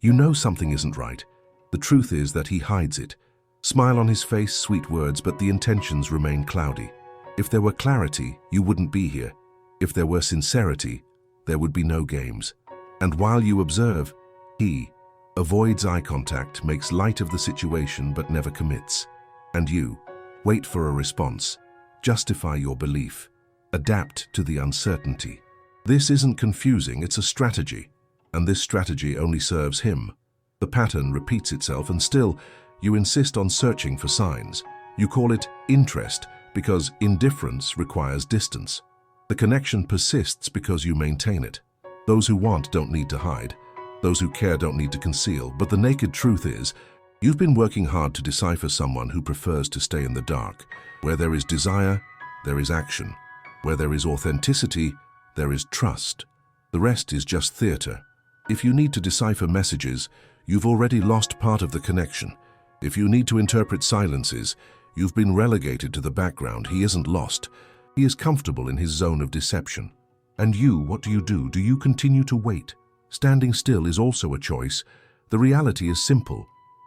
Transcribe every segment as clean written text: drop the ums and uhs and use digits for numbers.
You know something isn't right. The truth is that he hides it. Smile on his face, sweet words, but the intentions remain cloudy. If there were clarity, you wouldn't be here. If there were sincerity, there would be no games. And while you observe, he avoids eye contact, makes light of the situation but never commits. And you wait for a response, justify your belief, adapt to the uncertainty. This isn't confusing, it's a strategy. And this strategy only serves him. The pattern repeats itself, and still, you insist on searching for signs. You call it interest because indifference requires distance. The connection persists because you maintain it. Those who want don't need to hide. Those who care don't need to conceal. But the naked truth is, you've been working hard to decipher someone who prefers to stay in the dark. Where there is desire, there is action. Where there is authenticity, there is trust. The rest is just theater. If you need to decipher messages, you've already lost part of the connection. If you need to interpret silences, you've been relegated to the background. He isn't lost. He is comfortable in his zone of deception. And you, what do? Do you continue to wait? Standing still is also a choice. The reality is simple.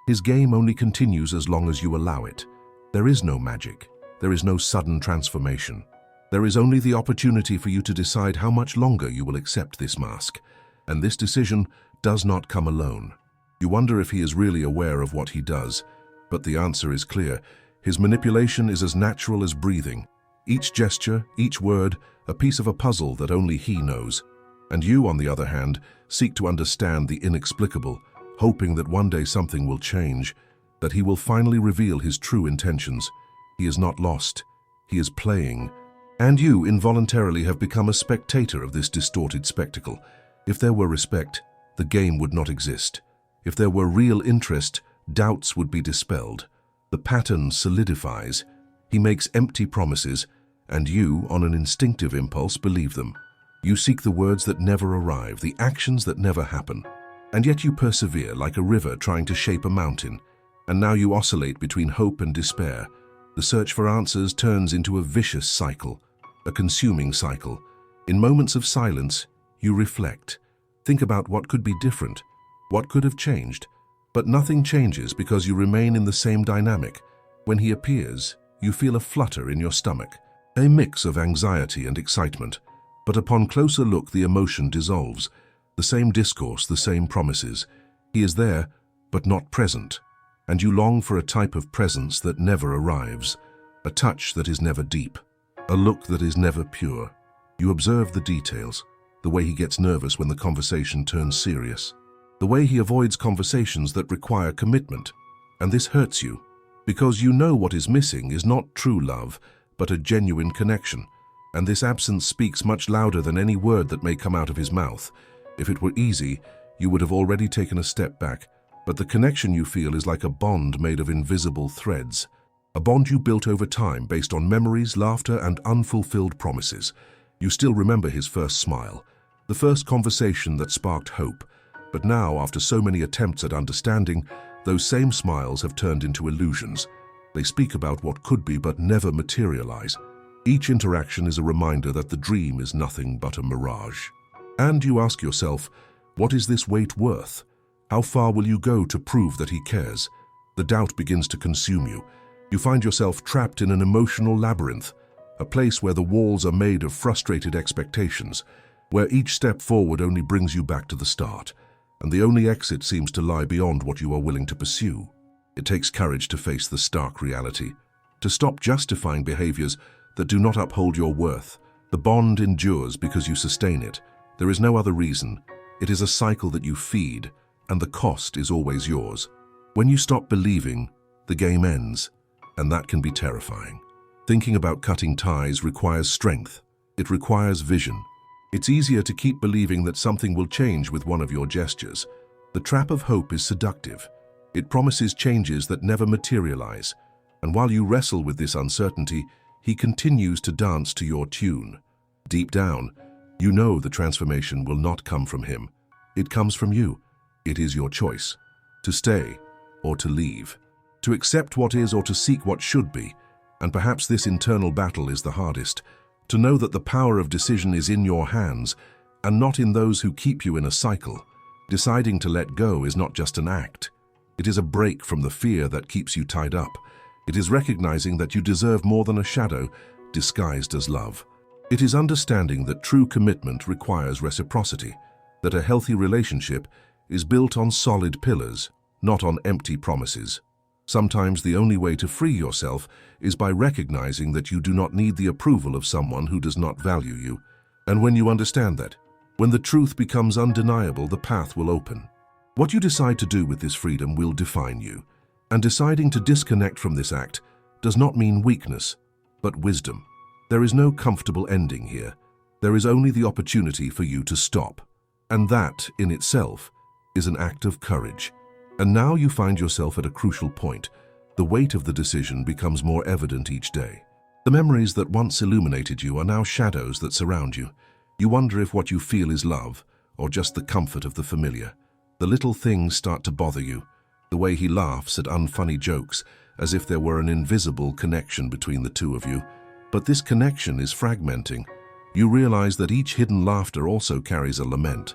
His game only continues as long as you allow it. There is no magic. There is no sudden transformation. There is only the opportunity for you to decide how much longer you will accept this mask. And this decision does not come alone. You wonder if he is really aware of what he does, but the answer is clear. His manipulation is as natural as breathing. Each gesture, each word, a piece of a puzzle that only he knows. And you, on the other hand, seek to understand the inexplicable, hoping that one day something will change, that he will finally reveal his true intentions. He is not lost. He is playing. And you involuntarily have become a spectator of this distorted spectacle. If there were respect, the game would not exist. If there were real interest, doubts would be dispelled. The pattern solidifies. He makes empty promises, and you, on an instinctive impulse, believe them. You seek the words that never arrive, the actions that never happen. And yet you persevere like a river trying to shape a mountain. And now you oscillate between hope and despair. The search for answers turns into a vicious cycle, a consuming cycle. In moments of silence, you reflect. Think about what could be different, what could have changed. But nothing changes because you remain in the same dynamic. When he appears, you feel a flutter in your stomach, a mix of anxiety and excitement. But upon closer look, the emotion dissolves. The same discourse, the same promises. He is there, but not present. And you long for a type of presence that never arrives, a touch that is never deep, a look that is never pure. You observe the details, the way he gets nervous when the conversation turns serious, the way he avoids conversations that require commitment. And this hurts you, because you know what is missing is not true love, but a genuine connection. And this absence speaks much louder than any word that may come out of his mouth. If it were easy, you would have already taken a step back. But the connection you feel is like a bond made of invisible threads. A bond you built over time based on memories, laughter, and unfulfilled promises. You still remember his first smile, the first conversation that sparked hope. But now, after so many attempts at understanding, those same smiles have turned into illusions. They speak about what could be but never materialize. Each interaction is a reminder that the dream is nothing but a mirage. And you ask yourself, what is this wait worth? How far will you go to prove that he cares? The doubt begins to consume you. You find yourself trapped in an emotional labyrinth, a place where the walls are made of frustrated expectations, where each step forward only brings you back to the start, and the only exit seems to lie beyond what you are willing to pursue. It takes courage to face the stark reality, to stop justifying behaviors that do not uphold your worth. The bond endures because you sustain it. There is no other reason. It is a cycle that you feed, and the cost is always yours. When you stop believing, the game ends, and that can be terrifying. Thinking about cutting ties requires strength. It requires vision. It's easier to keep believing that something will change with one of your gestures. The trap of hope is seductive. It promises changes that never materialize. And while you wrestle with this uncertainty, he continues to dance to your tune. Deep down, you know the transformation will not come from him. It comes from you. It is your choice, to stay or to leave, to accept what is or to seek what should be. And perhaps this internal battle is the hardest, to know that the power of decision is in your hands and not in those who keep you in a cycle. Deciding to let go is not just an act. It is a break from the fear that keeps you tied up. It is recognizing that you deserve more than a shadow disguised as love. It is understanding that true commitment requires reciprocity, that a healthy relationship is built on solid pillars, not on empty promises. Sometimes the only way to free yourself is by recognizing that you do not need the approval of someone who does not value you. And when you understand that, when the truth becomes undeniable, the path will open. What you decide to do with this freedom will define you. And deciding to disconnect from this act does not mean weakness, but wisdom. There is no comfortable ending here. There is only the opportunity for you to stop. And that, in itself, is an act of courage. And now you find yourself at a crucial point. The weight of the decision becomes more evident each day. The memories that once illuminated you are now shadows that surround you. You wonder if what you feel is love, or just the comfort of the familiar. The little things start to bother you. The way he laughs at unfunny jokes, as if there were an invisible connection between the two of you. But this connection is fragmenting. You realize that each hidden laughter also carries a lament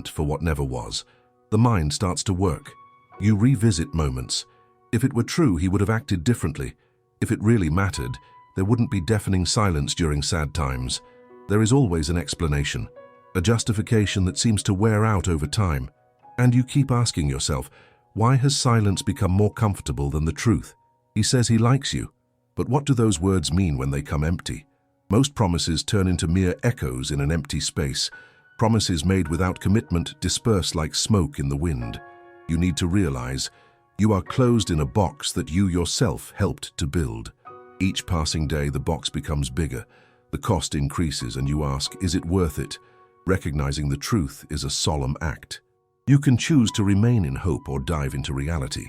for what never was. The mind starts to work. You revisit moments. If it were true, he would have acted differently. If it really mattered, there wouldn't be deafening silence during sad times. There is always an explanation, a justification that seems to wear out over time. And you keep asking yourself, why has silence become more comfortable than the truth? He says he likes you, but what do those words mean when they come empty? Most promises turn into mere echoes in an empty space. Promises made without commitment disperse like smoke in the wind. You need to realize you are closed in a box that you yourself helped to build. Each passing day, the box becomes bigger. The cost increases and you ask, is it worth it? Recognizing the truth is a solemn act. You can choose to remain in hope or dive into reality.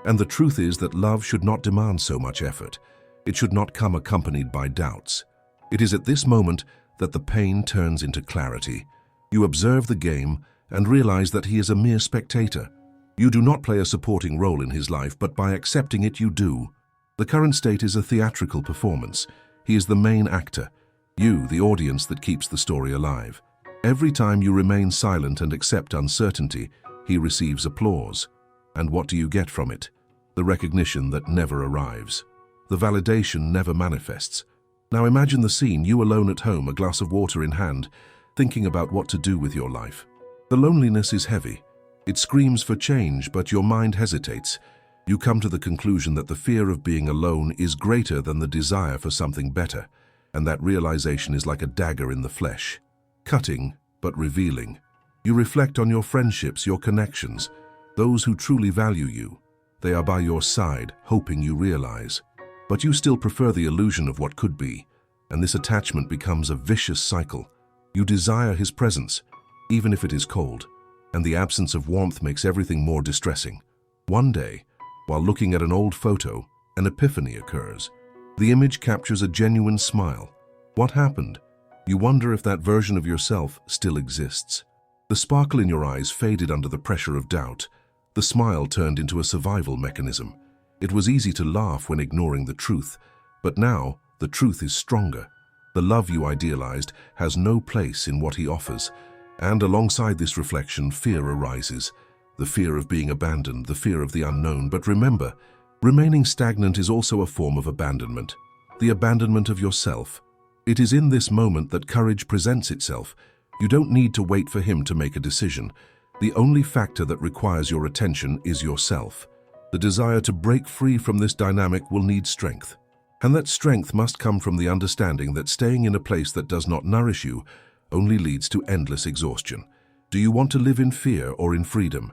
And the truth is that love should not demand so much effort. It should not come accompanied by doubts. It is at this moment that the pain turns into clarity. You observe the game and realize that he is a mere spectator. You do not play a supporting role in his life, but by accepting it you do. The current state is a theatrical performance. He is the main actor. You, the audience that keeps the story alive. Every time you remain silent and accept uncertainty, he receives applause. And what do you get from it? The recognition that never arrives. The validation never manifests. Now imagine the scene, you alone at home, a glass of water in hand, thinking about what to do with your life. The loneliness is heavy. It screams for change, but your mind hesitates. You come to the conclusion that the fear of being alone is greater than the desire for something better, and that realization is like a dagger in the flesh. Cutting, but revealing. You reflect on your friendships, your connections, those who truly value you. They are by your side, hoping you realize. But you still prefer the illusion of what could be, and this attachment becomes a vicious cycle. You desire his presence, even if it is cold, and the absence of warmth makes everything more distressing. One day, while looking at an old photo, an epiphany occurs. The image captures a genuine smile. What happened? You wonder if that version of yourself still exists. The sparkle in your eyes faded under the pressure of doubt. The smile turned into a survival mechanism. It was easy to laugh when ignoring the truth, but now the truth is stronger. The love you idealized has no place in what he offers, and alongside this reflection, fear arises. The fear of being abandoned, the fear of the unknown. But remember, remaining stagnant is also a form of abandonment. The abandonment of yourself. It is in this moment that courage presents itself. You don't need to wait for him to make a decision. The only factor that requires your attention is yourself. The desire to break free from this dynamic will need strength. And that strength must come from the understanding that staying in a place that does not nourish you only leads to endless exhaustion. Do you want to live in fear or in freedom?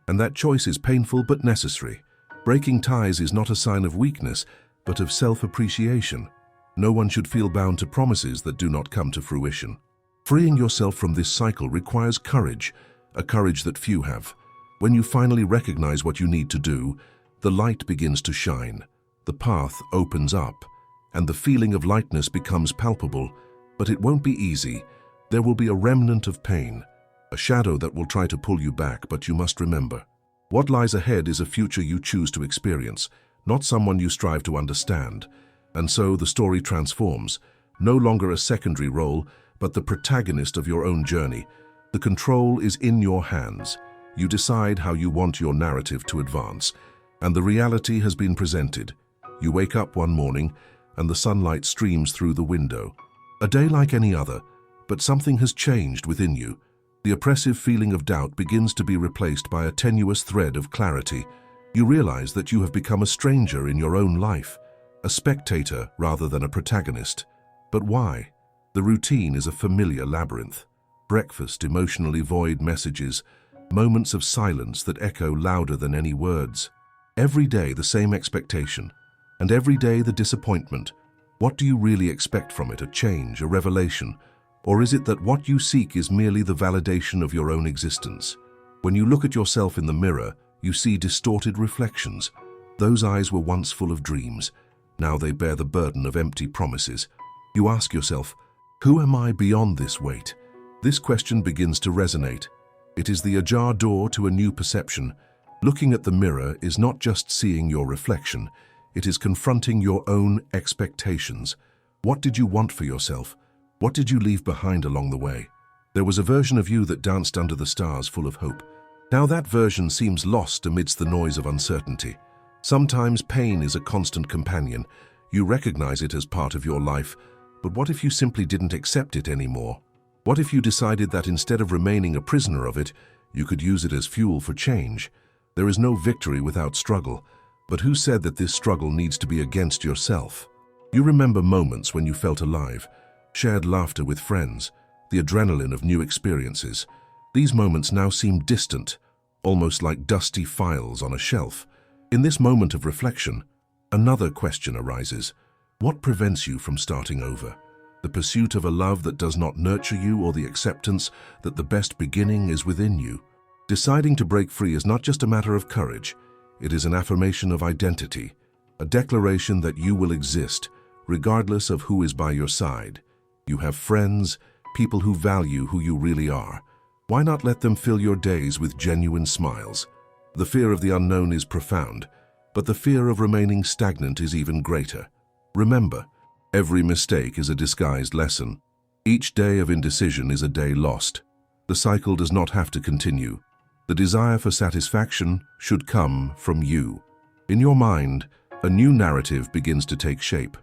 And that choice is painful but necessary. Breaking ties is not a sign of weakness, but of self-appreciation. No one should feel bound to promises that do not come to fruition. Freeing yourself from this cycle requires courage, a courage that few have. When you finally recognize what you need to do, the light begins to shine. The path opens up, and the feeling of lightness becomes palpable, but it won't be easy. There will be a remnant of pain, a shadow that will try to pull you back, but you must remember. What lies ahead is a future you choose to experience, not someone you strive to understand. And so the story transforms, no longer a secondary role, but the protagonist of your own journey. The control is in your hands. You decide how you want your narrative to advance, and the reality has been presented. You wake up one morning, and the sunlight streams through the window. A day like any other, but something has changed within you. The oppressive feeling of doubt begins to be replaced by a tenuous thread of clarity. You realize that you have become a stranger in your own life, a spectator rather than a protagonist. But why? The routine is a familiar labyrinth. Breakfast, emotionally void messages, moments of silence that echo louder than any words. Every day the same expectation, and every day the disappointment. What do you really expect from it? A change, a revelation? Or is it that what you seek is merely the validation of your own existence? When you look at yourself in the mirror, you see distorted reflections. Those eyes were once full of dreams. Now they bear the burden of empty promises. You ask yourself, who am I beyond this weight? This question begins to resonate. It is the ajar door to a new perception. Looking at the mirror is not just seeing your reflection, it is confronting your own expectations. What did you want for yourself? What did you leave behind along the way? There was a version of you that danced under the stars full of hope. Now that version seems lost amidst the noise of uncertainty. Sometimes pain is a constant companion. You recognize it as part of your life, but what if you simply didn't accept it anymore? What if you decided that instead of remaining a prisoner of it, you could use it as fuel for change? There is no victory without struggle, but who said that this struggle needs to be against yourself? You remember moments when you felt alive, shared laughter with friends, the adrenaline of new experiences. These moments now seem distant, almost like dusty files on a shelf. In this moment of reflection, another question arises. What prevents you from starting over? The pursuit of a love that does not nurture you, or the acceptance that the best beginning is within you? Deciding to break free is not just a matter of courage. It is an affirmation of identity, a declaration that you will exist, regardless of who is by your side. You have friends, people who value who you really are. Why not let them fill your days with genuine smiles? The fear of the unknown is profound, but the fear of remaining stagnant is even greater. Remember, every mistake is a disguised lesson. Each day of indecision is a day lost. The cycle does not have to continue. The desire for satisfaction should come from you. In your mind, a new narrative begins to take shape.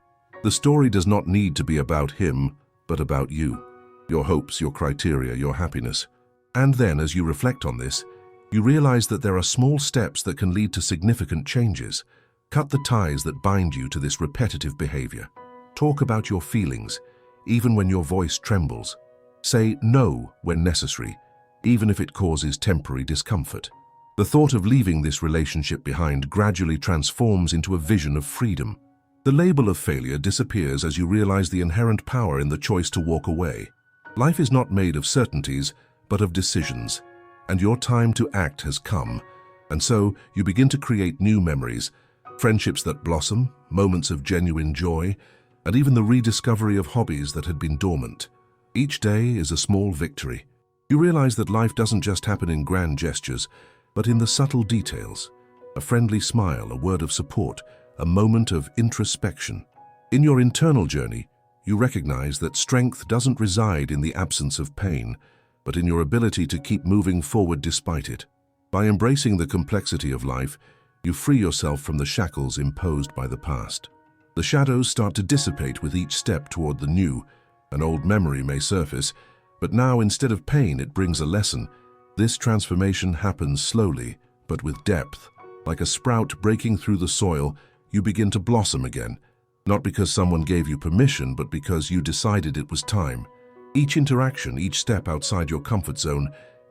The story does not need to be about him, but about you. Your hopes, your criteria, your happiness. And then, as you reflect on this, you realize that there are small steps that can lead to significant changes. Cut the ties that bind you to this repetitive behavior. Talk about your feelings, even when your voice trembles. Say no when necessary, even if it causes temporary discomfort. The thought of leaving this relationship behind gradually transforms into a vision of freedom. The label of failure disappears as you realize the inherent power in the choice to walk away. Life is not made of certainties, but of decisions, and your time to act has come. And so you begin to create new memories, friendships that blossom, moments of genuine joy, and even the rediscovery of hobbies that had been dormant. Each day is a small victory. You realize that life doesn't just happen in grand gestures, but in the subtle details. A friendly smile, a word of support, a moment of introspection. In your internal journey, you recognize that strength doesn't reside in the absence of pain, but in your ability to keep moving forward despite it. By embracing the complexity of life, you free yourself from the shackles imposed by the past. The shadows start to dissipate with each step toward the new. An old memory may surface, but now instead of pain it brings a lesson. This transformation happens slowly, but with depth. Like a sprout breaking through the soil, you begin to blossom again, not because someone gave you permission, but because you decided it was time. Each interaction, each step outside your comfort zone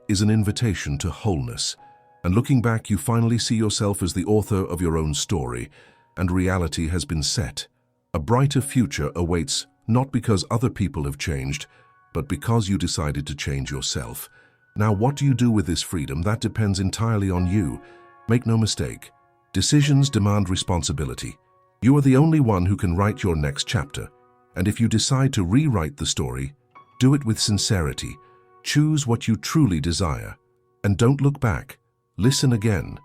is an invitation to wholeness. And looking back, you finally see yourself as the author of your own story, and reality has been set. A brighter future awaits, not because other people have changed, but because you decided to change yourself. Now, what do you do with this freedom? That depends entirely on you. Make no mistake, decisions demand responsibility. You are the only one who can write your next chapter. And if you decide to rewrite the story, do it with sincerity. Choose what you truly desire. And don't look back. Listen again.